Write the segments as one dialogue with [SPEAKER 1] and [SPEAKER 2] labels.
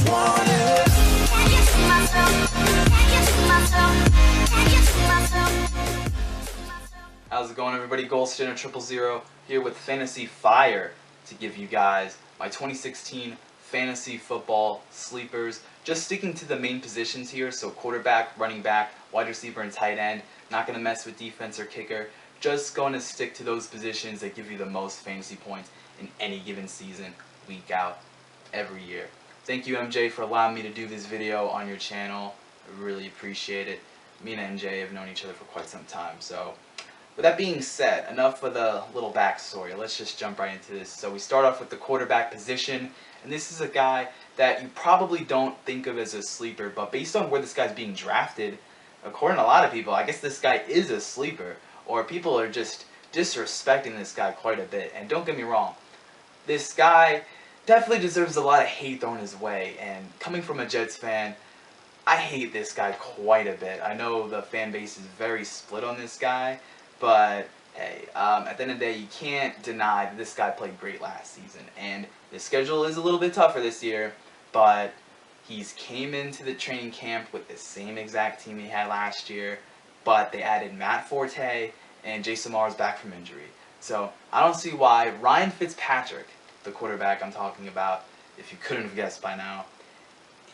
[SPEAKER 1] want it. Can you see myself? Can you see myself? Can you see myself?
[SPEAKER 2] How's it going, everybody? GoldStandard000 here with Fantasy Fire to give you guys my 2016 fantasy football sleepers. Just sticking to the main positions here, so quarterback, running back, wide receiver, and tight end. Not going to mess with defense or kicker. Just going to stick to those positions that give you the most fantasy points in any given season, week out, every year. Thank you, MJ, for allowing me to do this video on your channel. I really appreciate it. Me and MJ have known each other for quite some time, so with that being said, enough of the little backstory. Let's just jump right into this. So we start off with the quarterback position, and this is a guy that you probably don't think of as a sleeper, but based on where this guy's being drafted, according to a lot of people, I guess this guy is a sleeper, or people are just disrespecting this guy quite a bit. And don't get me wrong, this guy definitely deserves a lot of hate thrown his way, and coming from a Jets fan, I hate this guy quite a bit. I know the fan base is very split on this guy, but hey, at the end of the day, you can't deny that this guy played great last season. And the schedule is a little bit tougher this year, but he's came into the training camp with the same exact team he had last year, but they added Matt Forte, and Jason Morrow's back from injury. So I don't see why Ryan Fitzpatrick, the quarterback I'm talking about, if you couldn't have guessed by now,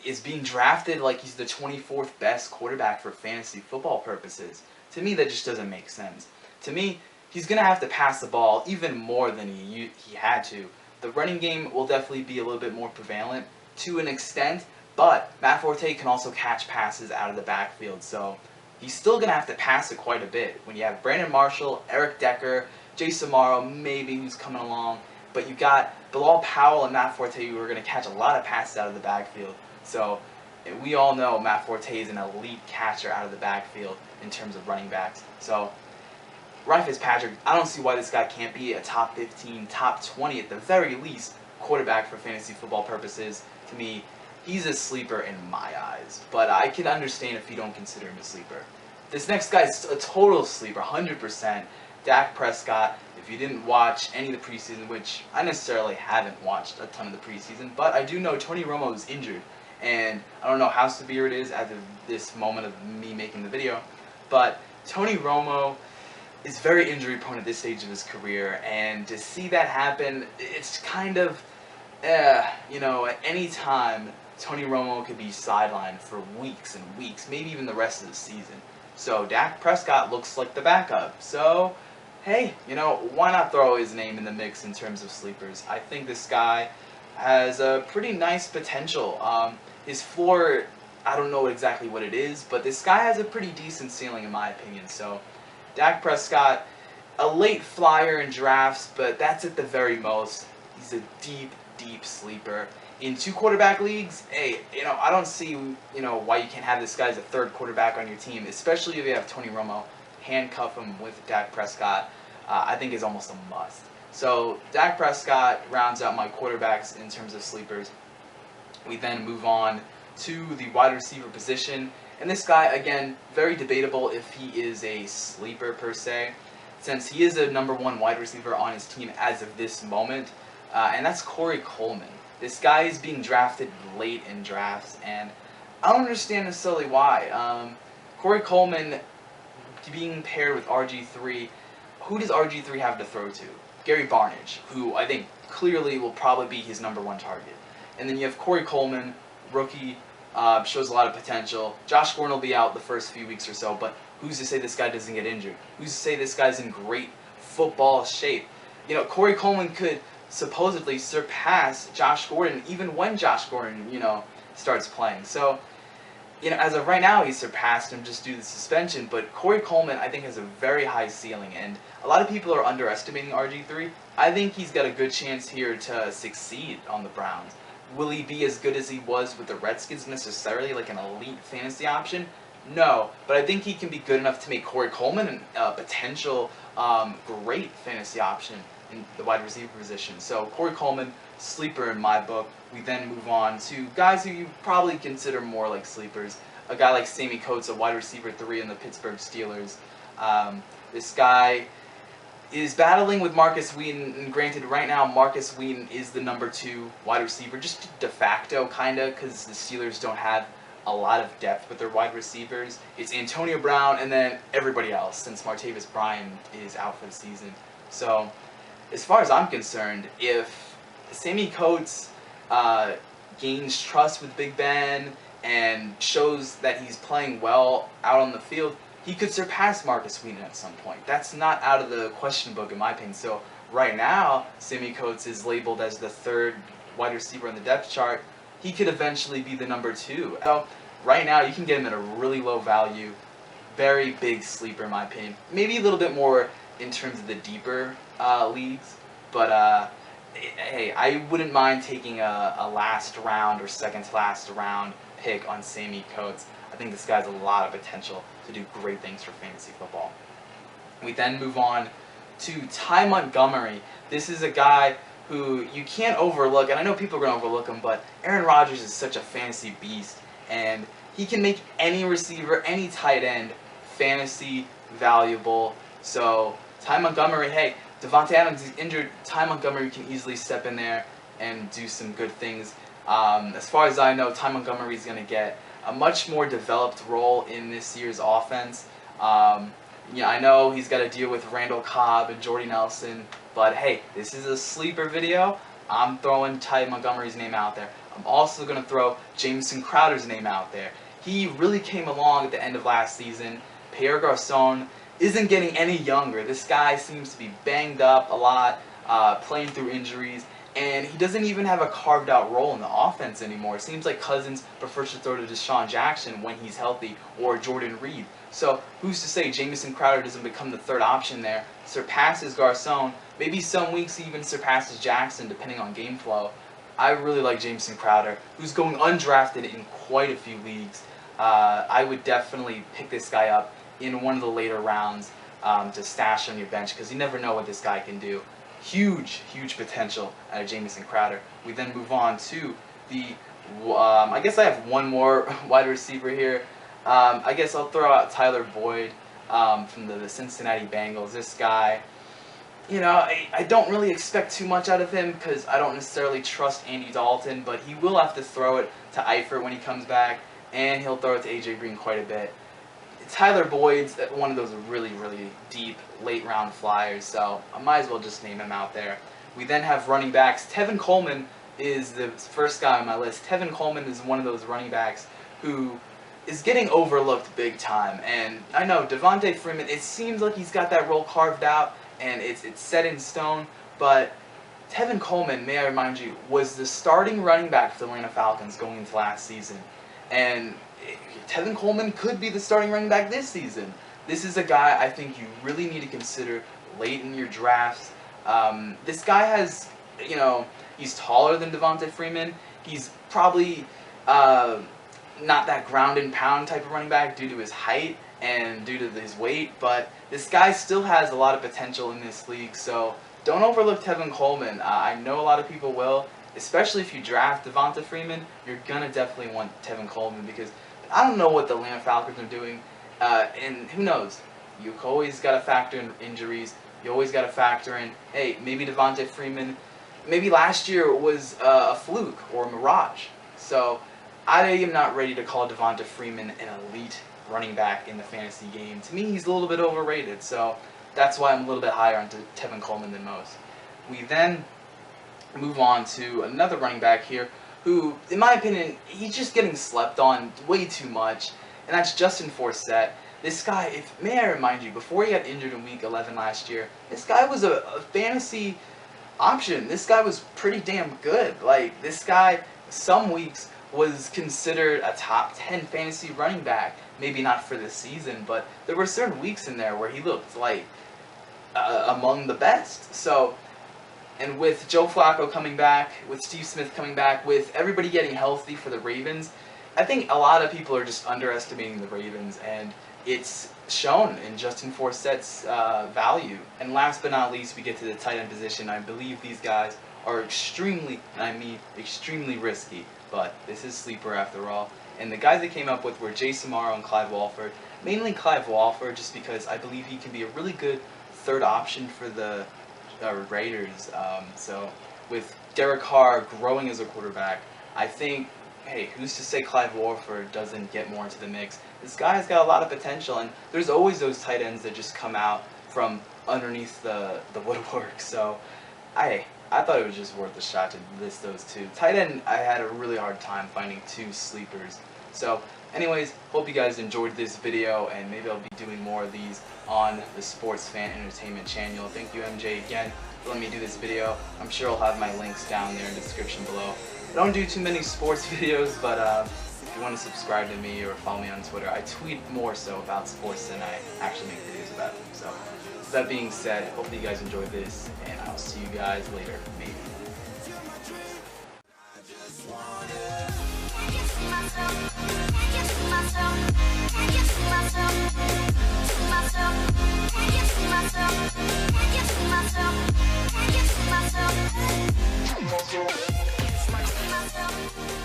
[SPEAKER 2] is being drafted like he's the 24th best quarterback for fantasy football purposes. To me, that just doesn't make sense. To me, he's going to have to pass the ball even more than he had to. The running game will definitely be a little bit more prevalent to an extent, but Matt Forte can also catch passes out of the backfield, so he's still going to have to pass it quite a bit. When you have Brandon Marshall, Eric Decker, Jason Morrow, maybe who's coming along, but you got Bilal Powell and Matt Forte who are going to catch a lot of passes out of the backfield. So we all know Matt Forte is an elite catcher out of the backfield in terms of running backs. So Ryan Fitzpatrick, I don't see why this guy can't be a top 15, top 20 at the very least quarterback for fantasy football purposes. To me, he's a sleeper in my eyes, but I can understand if you don't consider him a sleeper. This next guy's a total sleeper, 100%. Dak Prescott. If you didn't watch any of the preseason, which I necessarily haven't watched a ton of the preseason, but I do know Tony Romo is injured, and I don't know how severe it is as of this moment of me making the video, but Tony Romo is very injury prone at this stage of his career, and to see that happen, it's kind of, you know, at any time, Tony Romo could be sidelined for weeks and weeks, maybe even the rest of the season. So Dak Prescott looks like the backup. So, hey, you know, why not throw his name in the mix in terms of sleepers? I think this guy has a pretty nice potential. His floor, I don't know exactly what it is, but this guy has a pretty decent ceiling in my opinion. So Dak Prescott, a late flyer in drafts, but that's at the very most. He's a deep, deep sleeper. In 2 quarterback leagues, hey, you know, I don't see, you know, why you can't have this guy as a 3rd quarterback on your team, especially if you have Tony Romo. Handcuff him with Dak Prescott, I think is almost a must. So Dak Prescott rounds out my quarterbacks in terms of sleepers. We then move on to the wide receiver position. And this guy, again, very debatable if he is a sleeper per se, since he is a #1 wide receiver on his team as of this moment, and that's Corey Coleman. This guy is being drafted late in drafts, and I don't understand necessarily why. Corey Coleman being paired with RG3, who does RG3 have to throw to? Gary Barnidge, who I think clearly will probably be his #1 target. And then you have Corey Coleman, rookie, shows a lot of potential. Josh Gordon will be out the first few weeks or so, but who's to say this guy doesn't get injured? Who's to say this guy's in great football shape? You know, Corey Coleman could supposedly surpass Josh Gordon even when Josh Gordon, you know, starts playing. So, you know, as of right now, he's surpassed him just due to the suspension, but Corey Coleman, I think, has a very high ceiling, and a lot of people are underestimating RG3. I think he's got a good chance here to succeed on the Browns. Will he be as good as he was with the Redskins necessarily, like an elite fantasy option? No, but I think he can be good enough to make Corey Coleman a potential great fantasy option in the wide receiver position. So Corey Coleman, sleeper in my book. We then move on to guys who you probably consider more like sleepers. A guy like Sammy Coates, a wide receiver 3 in the Pittsburgh Steelers. This guy is battling with Marcus Wheaton, and granted, right now Marcus Wheaton is the number 2 wide receiver, just de facto, kinda, because the Steelers don't have a lot of depth with their wide receivers. It's Antonio Brown and then everybody else, since Martavis Bryant is out for the season. So, as far as I'm concerned, if Sammy Coates gains trust with Big Ben and shows that he's playing well out on the field, he could surpass Marcus Wheaton at some point. That's not out of the question book in my opinion. So right now, Sammy Coates is labeled as the 3rd wide receiver on the depth chart. He could eventually be the number 2. So right now, you can get him at a really low value. Very big sleeper in my opinion. Maybe a little bit more in terms of the deeper leagues. But hey, I wouldn't mind taking a last round or second to last round pick on Sammy Coates. I think this guy has a lot of potential to do great things for fantasy football. We then move on to Ty Montgomery. This is a guy who you can't overlook, and I know people are going to overlook him, but Aaron Rodgers is such a fantasy beast, and he can make any receiver, any tight end, fantasy valuable. So Ty Montgomery, hey, Devontae Adams is injured. Ty Montgomery can easily step in there and do some good things. As far as I know, Ty Montgomery is going to get a much more developed role in this year's offense. Yeah, I know he's got to deal with Randall Cobb and Jordy Nelson, but hey, this is a sleeper video. I'm throwing Ty Montgomery's name out there. I'm also going to throw Jamison Crowder's name out there. He really came along at the end of last season. Pierre Garçon isn't getting any younger. This guy seems to be banged up a lot, playing through injuries, and he doesn't even have a carved out role in the offense anymore. It seems like Cousins prefers to throw to Deshaun Jackson when he's healthy, or Jordan Reed. So who's to say Jamison Crowder doesn't become the 3rd option there, surpasses Garçon, maybe some weeks he even surpasses Jackson depending on game flow. I really like Jamison Crowder, who's going undrafted in quite a few leagues. I would definitely pick this guy up in one of the later rounds to stash on your bench, because you never know what this guy can do. Huge, huge potential out of Jamison Crowder. We then move on to the, I guess I have one more wide receiver here. I guess I'll throw out Tyler Boyd from the Cincinnati Bengals. This guy, you know, I don't really expect too much out of him because I don't necessarily trust Andy Dalton, but he will have to throw it to Eifert when he comes back, and he'll throw it to A.J. Green quite a bit. Tyler Boyd's one of those really, really deep late-round flyers, so I might as well just name him out there. We then have running backs. Tevin Coleman is the first guy on my list. Tevin Coleman is one of those running backs who is getting overlooked big time. And I know Devontae Freeman, it seems like he's got that role carved out and it's set in stone, but Tevin Coleman, may I remind you, was the starting running back for the Atlanta Falcons going into last season. And Tevin Coleman could be the starting running back this season. This is a guy I think you really need to consider late in your drafts. This guy has, you know, he's taller than Devontae Freeman. He's probably not that ground and pound type of running back due to his height and due to his weight, but this guy still has a lot of potential in this league, so don't overlook Tevin Coleman. I know a lot of people will, especially if you draft Devonta Freeman. You're going to definitely want Tevin Coleman because I don't know what the Atlanta Falcons are doing, and who knows. You've always got to factor in injuries. You always got to factor in, hey, maybe Devonta Freeman, maybe last year was a fluke or a mirage. So I am not ready to call Devonta Freeman an elite running back in the fantasy game. To me, he's a little bit overrated, so that's why I'm a little bit higher on Tevin Coleman than most. We then move on to another running back here who, in my opinion, he's just getting slept on way too much, and that's Justin Forsett. This guy, may I remind you, before he got injured in Week 11 last year, this guy was a fantasy option. This guy was pretty damn good. Like, this guy, some weeks, was considered a top 10 fantasy running back. Maybe not for this season, but there were certain weeks in there where he looked like among the best. So, and with Joe Flacco coming back, with Steve Smith coming back, with everybody getting healthy for the Ravens, I think a lot of people are just underestimating the Ravens, and it's shown in Justin Forsett's value. And last but not least, we get to the tight end position. I believe these guys are extremely, and I mean extremely risky, but this is sleeper after all. And the guys they came up with were Jason Morrow and Clive Walford. Mainly Clive Walford, just because I believe he can be a really good third option for the Raiders. So with Derek Carr growing as a quarterback, I think, hey, who's to say Clive Warford doesn't get more into the mix? This guy's got a lot of potential, and there's always those tight ends that just come out from underneath the woodwork. So I thought it was just worth a shot to list those two. Tight end, I had a really hard time finding two sleepers. So anyways, hope you guys enjoyed this video, and maybe I'll be doing more of these on the Sports Fan Entertainment channel. Thank you, MJ, again, for letting me do this video. I'm sure I'll have my links down there in the description below. I don't do too many sports videos, but if you want to subscribe to me or follow me on Twitter, I tweet more so about sports than I actually make videos about them. So with that being said, hope you guys enjoyed this, and I'll see you guys later, maybe.
[SPEAKER 1] Myself.